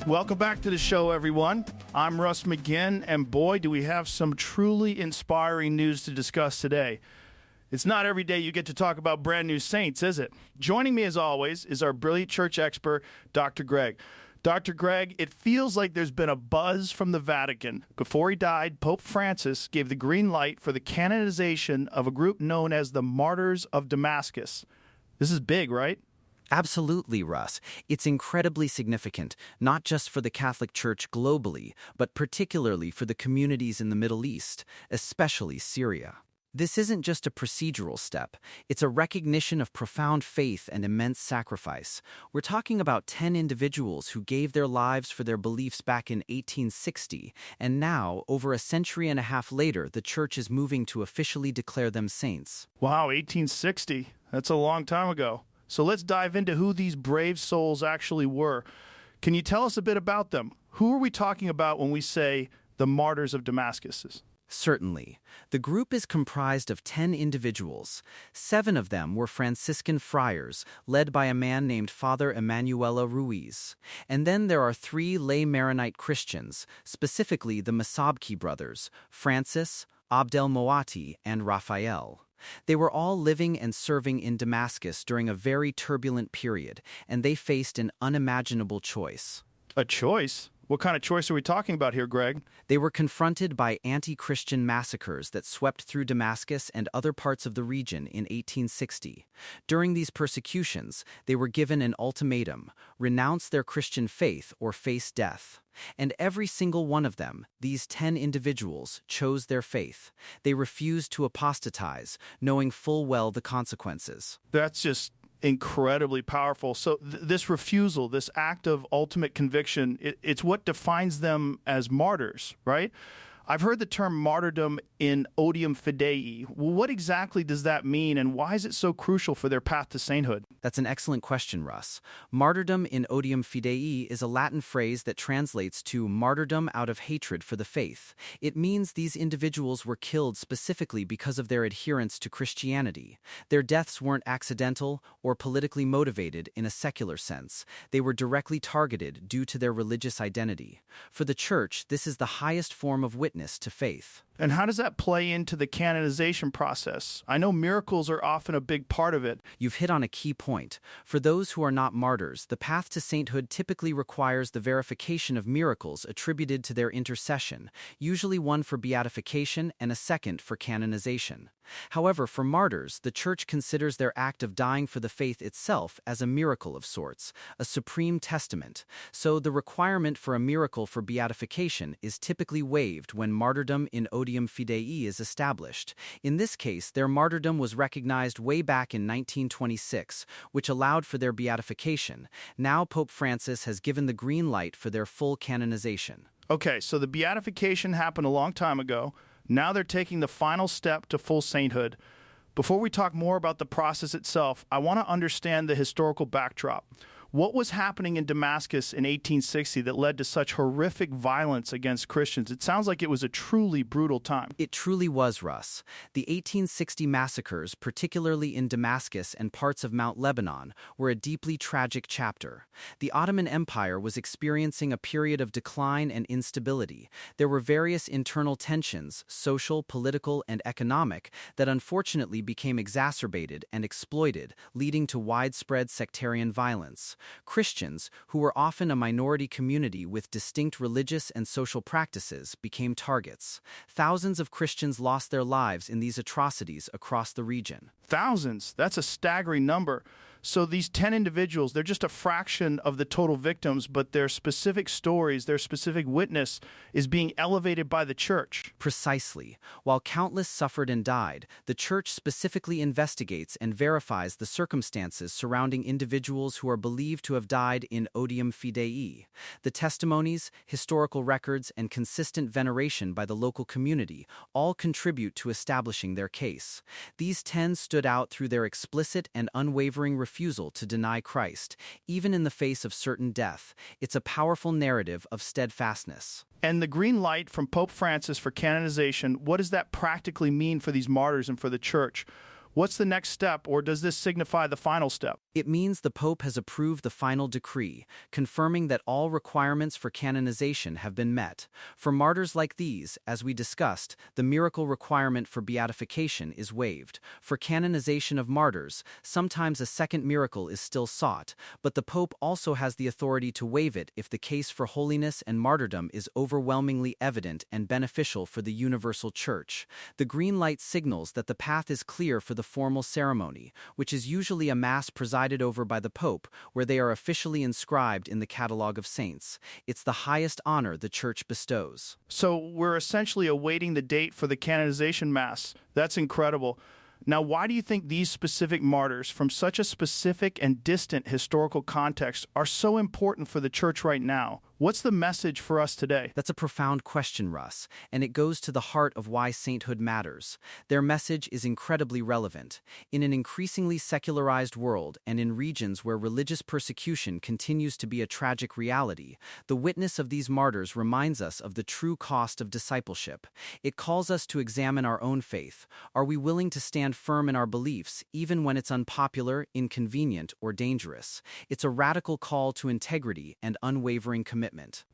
Welcome back to the show, everyone. I'm Russ McGinn, and boy, do we have some truly inspiring news to discuss today. It's not every day you get to talk about brand new saints, is it? Joining me, as always, is our brilliant church expert, Dr. Greg. Dr. Greg, it feels like there's been a buzz from the Vatican. Before he died, Pope Francis gave the green light for the canonization of a group known as the Martyrs of Damascus. This is big, right? Absolutely, Russ. It's incredibly significant, not just for the Catholic Church globally, but particularly for the communities in the Middle East, especially Syria. This isn't just a procedural step. It's a recognition of profound faith and immense sacrifice. We're talking about 10 individuals who gave their lives for their beliefs back in 1860, and now, over a century and a half later, the Church is moving to officially declare them saints. Wow, 1860. That's a long time ago. So let's dive into who these brave souls actually were. Can you tell us a bit about them? Who are we talking about when we say the Martyrs of Damascus? Certainly. The group is comprised of 10 individuals. 7 of them were Franciscan friars, led by a man named Father Emanuela Ruiz. And then there are 3 lay Maronite Christians, specifically the Masabki brothers, Francis, Abdel Moati, and Raphael. They were all living and serving in Damascus during a very turbulent period, and they faced an unimaginable choice. A choice? What kind of choice are we talking about here, Greg? They were confronted by anti-Christian massacres that swept through Damascus and other parts of the region in 1860. During these persecutions, they were given an ultimatum: renounce their Christian faith or face death. And every single one of them, these 10 individuals, chose their faith. They refused to apostatize, knowing full well the consequences. That's just incredibly powerful. So this refusal, this act of ultimate conviction, it's what defines them as martyrs, right? I've heard the term martyrdom in odium fidei. Well, what exactly does that mean, and why is it so crucial for their path to sainthood? That's an excellent question, Russ. Martyrdom in odium fidei is a Latin phrase that translates to martyrdom out of hatred for the faith. It means these individuals were killed specifically because of their adherence to Christianity. Their deaths weren't accidental or politically motivated in a secular sense. They were directly targeted due to their religious identity. For the Church, this is the highest form of witness to faith. And how does that play into the canonization process? I know miracles are often a big part of it. You've hit on a key point. For those who are not martyrs, the path to sainthood typically requires the verification of miracles attributed to their intercession, usually one for beatification and a second for canonization. However, for martyrs, the Church considers their act of dying for the faith itself as a miracle of sorts, a supreme testament. So the requirement for a miracle for beatification is typically waived when martyrdom in odium fidei is established. In this case, their martyrdom was recognized way back in 1926, which allowed for their beatification. Now Pope Francis has given the green light for their full canonization. Okay, so the beatification happened a long time ago. Now they're taking the final step to full sainthood. Before we talk more about the process itself, I want to understand the historical backdrop. What was happening in Damascus in 1860 that led to such horrific violence against Christians? It sounds like it was a truly brutal time. It truly was, Russ. The 1860 massacres, particularly in Damascus and parts of Mount Lebanon, were a deeply tragic chapter. The Ottoman Empire was experiencing a period of decline and instability. There were various internal tensions, social, political, and economic, that unfortunately became exacerbated and exploited, leading to widespread sectarian violence. Christians, who were often a minority community with distinct religious and social practices, became targets. Thousands of Christians lost their lives in these atrocities across the region. Thousands? That's a staggering number. So these 10 individuals, they're just a fraction of the total victims, but their specific stories, their specific witness is being elevated by the Church. Precisely. While countless suffered and died, the Church specifically investigates and verifies the circumstances surrounding individuals who are believed to have died in odium fidei. The testimonies, historical records, and consistent veneration by the local community all contribute to establishing their case. These 10 stood out through their explicit and unwavering refusal to deny Christ, even in the face of certain death. It's a powerful narrative of steadfastness. And the green light from Pope Francis for canonization, what does that practically mean for these martyrs and for the Church? What's the next step, or does this signify the final step? It means the Pope has approved the final decree, confirming that all requirements for canonization have been met. For martyrs like these, as we discussed, the miracle requirement for beatification is waived. For canonization of martyrs, sometimes a second miracle is still sought, but the Pope also has the authority to waive it if the case for holiness and martyrdom is overwhelmingly evident and beneficial for the universal Church. The green light signals that the path is clear for the formal ceremony, which is usually a mass presided over by the Pope, where they are officially inscribed in the catalogue of saints. It's the highest honor the Church bestows. So we're essentially awaiting the date for the canonization Mass. That's incredible. Now, why do you think these specific martyrs from such a specific and distant historical context are so important for the Church right now? What's the message for us today? That's a profound question, Russ, and it goes to the heart of why sainthood matters. Their message is incredibly relevant. In an increasingly secularized world and in regions where religious persecution continues to be a tragic reality, the witness of these martyrs reminds us of the true cost of discipleship. It calls us to examine our own faith. Are we willing to stand firm in our beliefs, even when it's unpopular, inconvenient, or dangerous? It's a radical call to integrity and unwavering commitment.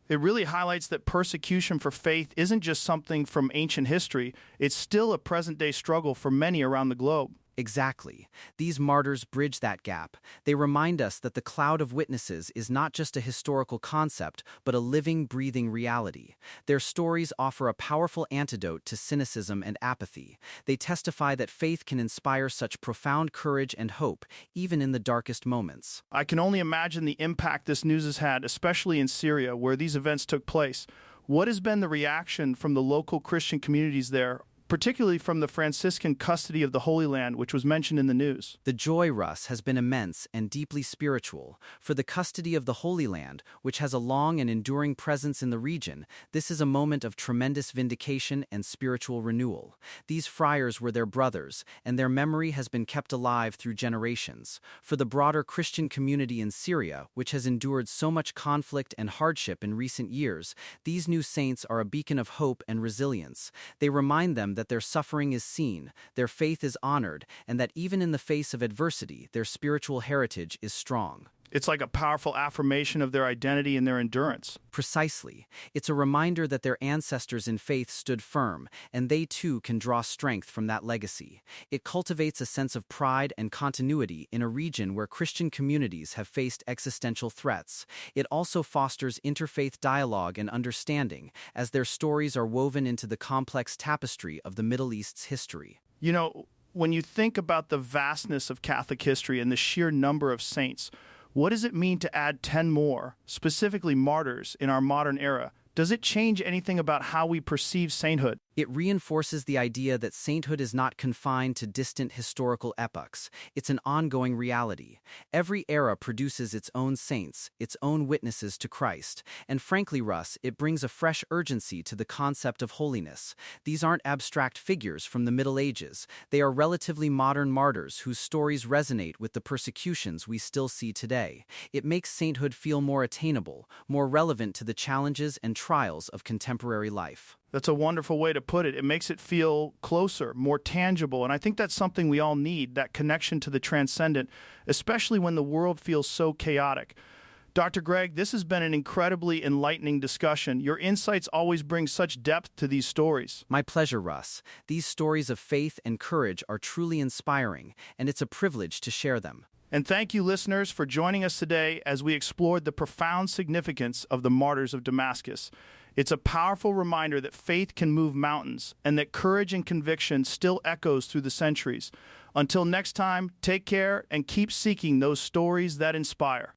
It really highlights that persecution for faith isn't just something from ancient history, it's still a present-day struggle for many around the globe. Exactly. These martyrs bridge that gap. They remind us that the cloud of witnesses is not just a historical concept, but a living, breathing reality. Their stories offer a powerful antidote to cynicism and apathy. They testify that faith can inspire such profound courage and hope, even in the darkest moments. I can only imagine the impact this news has had, especially in Syria, where these events took place. What has been the reaction from the local Christian communities there, particularly from the Franciscan custody of the Holy Land, which was mentioned in the news? The joy, Russ, has been immense and deeply spiritual. For the custody of the Holy Land, which has a long and enduring presence in the region, this is a moment of tremendous vindication and spiritual renewal. These friars were their brothers, and their memory has been kept alive through generations. For the broader Christian community in Syria, which has endured so much conflict and hardship in recent years, these new saints are a beacon of hope and resilience. They remind them that their suffering is seen, their faith is honored, and that even in the face of adversity, their spiritual heritage is strong. It's like a powerful affirmation of their identity and their endurance. Precisely. It's a reminder that their ancestors in faith stood firm, and they too can draw strength from that legacy. It cultivates a sense of pride and continuity in a region where Christian communities have faced existential threats. It also fosters interfaith dialogue and understanding, as their stories are woven into the complex tapestry of the Middle East's history. You know, when you think about the vastness of Catholic history and the sheer number of saints, what does it mean to add 10 more, specifically martyrs, in our modern era? Does it change anything about how we perceive sainthood? It reinforces the idea that sainthood is not confined to distant historical epochs. It's an ongoing reality. Every era produces its own saints, its own witnesses to Christ. And frankly, Russ, it brings a fresh urgency to the concept of holiness. These aren't abstract figures from the Middle Ages. They are relatively modern martyrs whose stories resonate with the persecutions we still see today. It makes sainthood feel more attainable, more relevant to the challenges and trials of contemporary life. That's a wonderful way to put it. It makes it feel closer, more tangible, and I think that's something we all need, that connection to the transcendent, especially when the world feels so chaotic. Dr. Greg, this has been an incredibly enlightening discussion. Your insights always bring such depth to these stories. My pleasure, Russ. These stories of faith and courage are truly inspiring, and it's a privilege to share them. And thank you, listeners, for joining us today as we explored the profound significance of the Martyrs of Damascus. It's a powerful reminder that faith can move mountains and that courage and conviction still echoes through the centuries. Until next time, take care and keep seeking those stories that inspire.